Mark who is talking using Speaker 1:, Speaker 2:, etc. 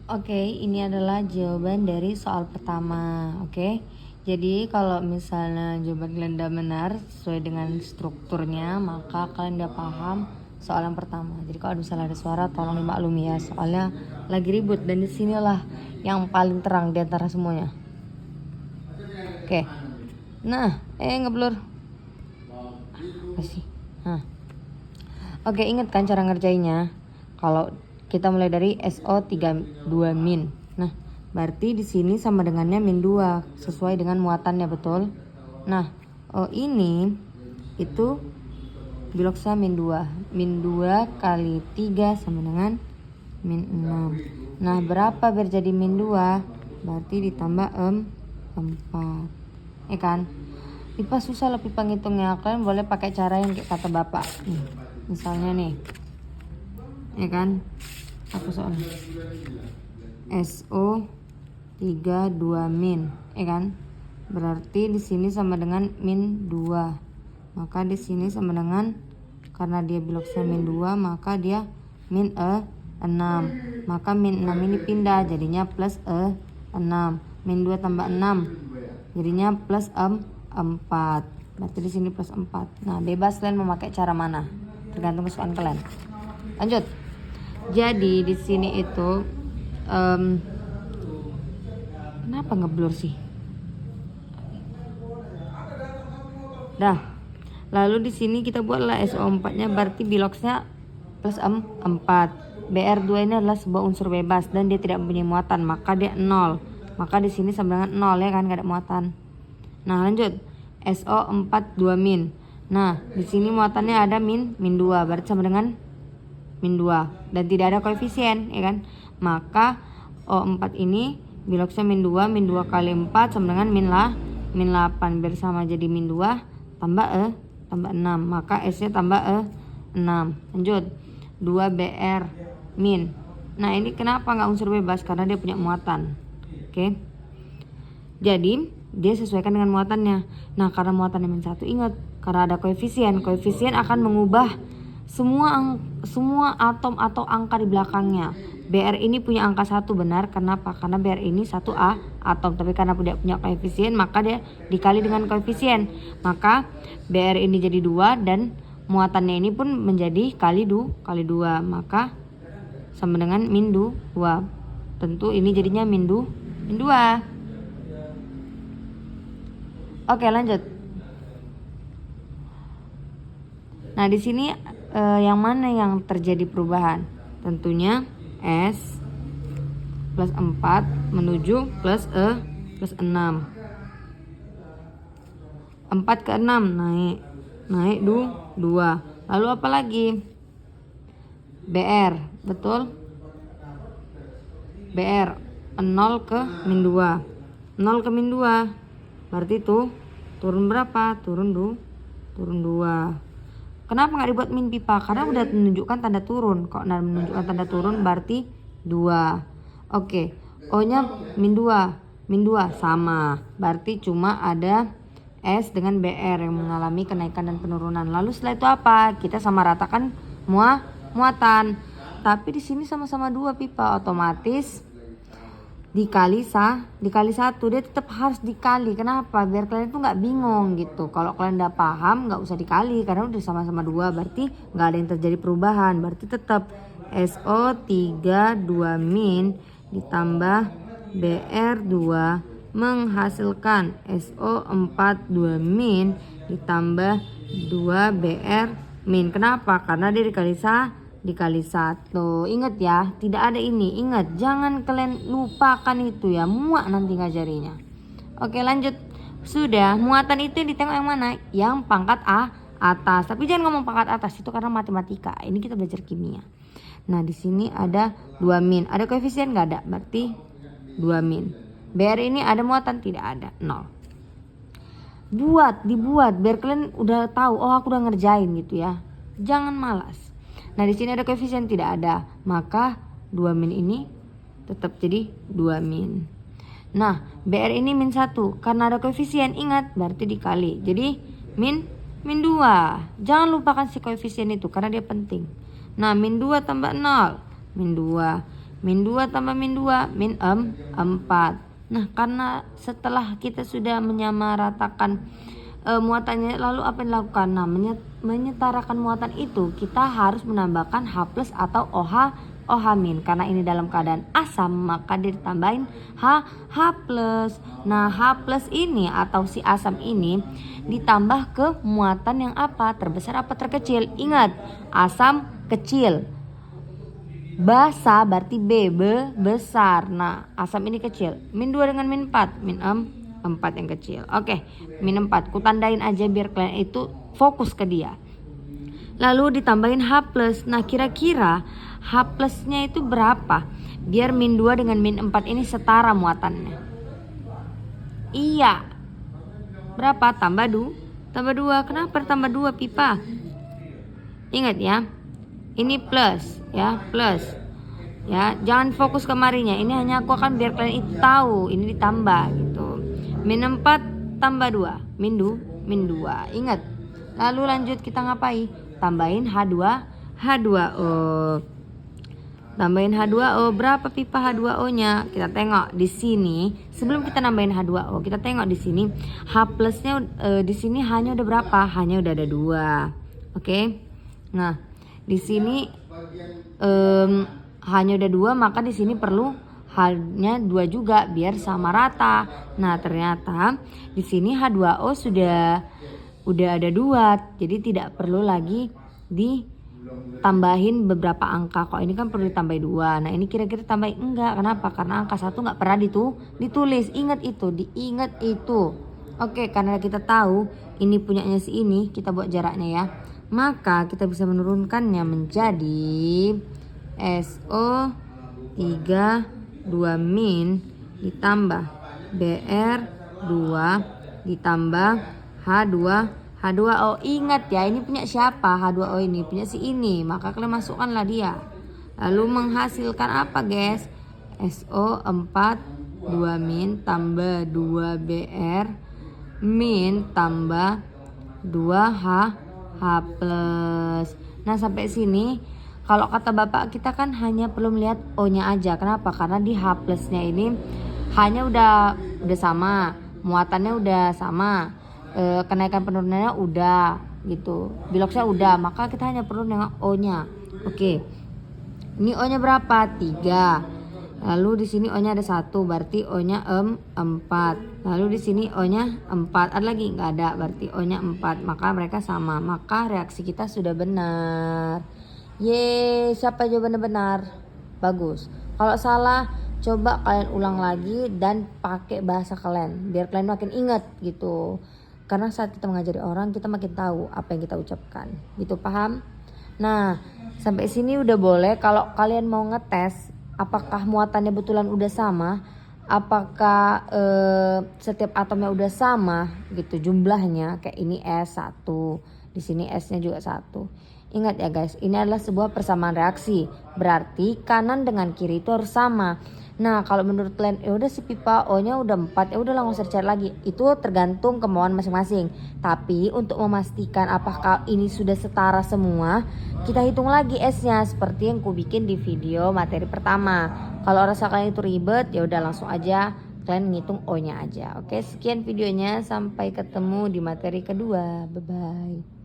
Speaker 1: Oke, ini adalah jawaban dari soal pertama. Oke, jadi kalau misalnya jawaban kalian udah benar sesuai dengan strukturnya, maka kalian udah paham soal yang pertama. Jadi kalau misalnya ada suara, tolong dimaklumi ya, soalnya lagi ribut dan disinilah yang paling terang di antara semuanya. Oke, nah, ngeblur. Kasih. Nah, oke, ingat kan cara ngerjainnya? Kalau kita mulai dari SO32 min. Nah, berarti di sini sama dengannya min 2 sesuai dengan muatannya, betul? Nah, O ini itu biloksa min 2. Min 2 kali 3 sama dengan min 6. Nah, berapa biar jadi min 2? Berarti ditambah 4. Ya kan? Pipa susah loh pipa ngitungnya. Kalian boleh pakai cara yang kayak kata Bapak. Nih, misalnya nih. Ya kan? Apa soalnya? SO32 min, ya kan? Berarti di sini sama dengan min 2. Maka di sini sama dengan, karena dia biloksa min 2, maka dia min 6. Maka min 6 ini pindah jadinya plus 6. Min 2 tambah 6 jadinya plus 4. Berarti di sini plus 4. Nah, bebas kalian memakai cara mana, tergantung kesukaan kalian. Lanjut. Jadi di sini itu kenapa ngeblur sih? Dah. Lalu di sini kita buatlah SO4-nya, berarti biloksnya plus 4. BR2 ini adalah sebuah unsur bebas dan dia tidak mempunyai muatan, maka dia 0. Maka di sini sama dengan 0 ya kan, gak ada muatan. Nah, lanjut. SO42 min. Nah, di sini muatannya ada min 2, berarti sama dengan min 2 dan tidak ada koefisien, ya kan? Maka O4 ini biloksnya min 2 kali 4 sama dengan min 8, biar sama jadi min 2 tambah 6, maka S-nya tambah 6. Lanjut. 2BR min. Nah, ini kenapa nggak unsur bebas? Karena dia punya muatan. Oke. Jadi dia sesuaikan dengan muatannya. Nah, karena muatannya min 1, ingat, karena ada koefisien akan mengubah semua atom atau angka di belakangnya. BR ini punya angka 1, benar. Kenapa? Karena BR ini 1A atom, tapi karena tidak punya koefisien maka dia dikali dengan koefisien. Maka BR ini jadi 2 dan muatannya ini pun menjadi kali 2, maka sama dengan min 2. Tentu ini jadinya min 2. Oke, lanjut. Nah, di sini yang mana yang terjadi perubahan? Tentunya S plus 4 menuju plus 6. 4 ke 6 naik 2. Lalu apa lagi? BR, betul? BR 0 ke min 2. 0 ke min 2. Berarti itu turun berapa? Turun 2. Kenapa nggak dibuat min pipa? Karena udah menunjukkan tanda turun. Kok menunjukkan tanda turun berarti 2. Oke. O-nya min 2. Min 2 sama. Berarti cuma ada S dengan BR yang mengalami kenaikan dan penurunan. Lalu setelah itu apa? Kita sama ratakan muatan. Tapi di sini sama-sama 2 pipa, otomatis dikali 1 dia tetap harus dikali. Kenapa? Biar kalian tuh nggak bingung gitu. Kalau kalian udah paham nggak usah dikali karena udah sama-sama 2, berarti nggak ada yang terjadi perubahan. Berarti tetap SO32 min ditambah BR2 menghasilkan SO42 min ditambah 2BR min. Kenapa? Karena dia dikali 1. Ingat ya, tidak ada ini. Ingat, jangan kalian lupakan itu ya, muak nanti ngajarinya. Oke, lanjut. Sudah, muatan itu yang ditengok yang mana? Yang pangkat atas. Tapi jangan ngomong pangkat atas, itu karena matematika. Ini kita belajar kimia. Nah, di sini ada 2 min. Ada koefisien nggak ada? Berarti 2 min. BR ini ada muatan? Tidak ada, 0. Dibuat biar kalian udah tahu, oh aku udah ngerjain gitu ya. Jangan malas. Nah, di sini ada koefisien, tidak ada. Maka 2 min ini tetap jadi 2 min. Nah, BR ini min 1. Karena ada koefisien, ingat, berarti dikali. Jadi min 2. Jangan lupakan si koefisien itu karena dia penting. Nah, min 2 tambah 0. Min 2. min 2 tambah min 2 min 4. Nah, karena setelah kita sudah menyamaratakan muatannya, lalu apa yang dilakukan? Nah, menyetarakan muatan itu kita harus menambahkan H plus atau OH min. Karena ini dalam keadaan asam, maka ditambahin H plus. Nah, H plus ini atau si asam ini ditambah ke muatan yang apa? Terbesar apa terkecil? Ingat, asam kecil. Basa berarti besar. Nah, asam ini kecil. Min 2 dengan min 4. Min 4 yang kecil. Oke, min 4. Ku tandain aja biar kalian itu fokus ke dia. Lalu ditambahin H plus. Nah, kira-kira H plusnya itu berapa? Biar min 2 dengan min 4 ini setara muatannya. Iya. Berapa? Tambah 2. Kenapa tambah 2 pipa? Ingat ya. Ini plus ya, plus. Ya, jangan fokus kemarinya. Ini hanya aku akan biar kalian itu tahu ini ditambah gitu. Min 4 tambah 2, min 2. Ingat. Lalu lanjut kita ngapain? Tambahin H2O. Tambahin H2O. Berapa pipa H2O-nya? Kita tengok di sini. Sebelum kita nambahin H2O, kita tengok di sini H plusnya di sini hanya udah berapa? Hanya udah ada 2. Oke. Nah, di sini hanya udah 2, maka di sini perlu hanya 2 juga biar sama rata. Nah, ternyata di sini H2O udah ada 2, jadi tidak perlu lagi ditambahin beberapa angka. Kok ini kan perlu ditambahin 2. Nah, ini kira-kira tambahin enggak. Kenapa? Karena angka 1 enggak pernah ditulis. Ingat itu. Oke, karena kita tahu ini punyanya si ini, kita buat jaraknya ya. Maka kita bisa menurunkannya menjadi SO3 2 min ditambah BR2 ditambah H2O. Ingat ya, ini punya siapa? H2O ini punya si ini, maka kalian masukkanlah dia. Lalu menghasilkan apa guys? SO4 2 min tambah 2 BR min tambah 2 H plus. Nah, sampai sini kalau kata bapak kita kan hanya perlu melihat O-nya aja. Kenapa? Karena di H plusnya ini hanya udah sama, muatannya udah sama, kenaikan penurunannya udah gitu, biloksnya udah, maka kita hanya perlu nengok O-nya. Oke. Ini O-nya berapa? 3. Lalu di sini O-nya ada 1, berarti O-nya 4. Lalu di sini O-nya 4. Ada lagi? Nggak ada, berarti O-nya 4. Maka mereka sama. Maka reaksi kita sudah benar. Yeay, siapa jawabannya benar? Bagus. Kalau salah, coba kalian ulang lagi dan pakai bahasa kalian biar kalian makin ingat gitu. Karena saat kita mengajari orang, kita makin tahu apa yang kita ucapkan. Gitu, paham? Nah, sampai sini udah boleh. Kalau kalian mau ngetes apakah muatannya betulan udah sama, apakah setiap atomnya udah sama gitu jumlahnya, kayak ini S1, di sini S-nya juga 1. Ingat ya guys, ini adalah sebuah persamaan reaksi, berarti kanan dengan kiri itu harus sama. Nah, kalau menurut kalian ya udah si pipa O-nya udah 4, ya udah langsung cari lagi. Itu tergantung kemauan masing-masing. Tapi untuk memastikan apakah ini sudah setara semua, kita hitung lagi S-nya seperti yang ku bikin di video materi pertama. Kalau rasa kalian itu ribet, ya udah langsung aja kalian ngitung O-nya aja. Oke, sekian videonya, sampai ketemu di materi kedua. Bye bye.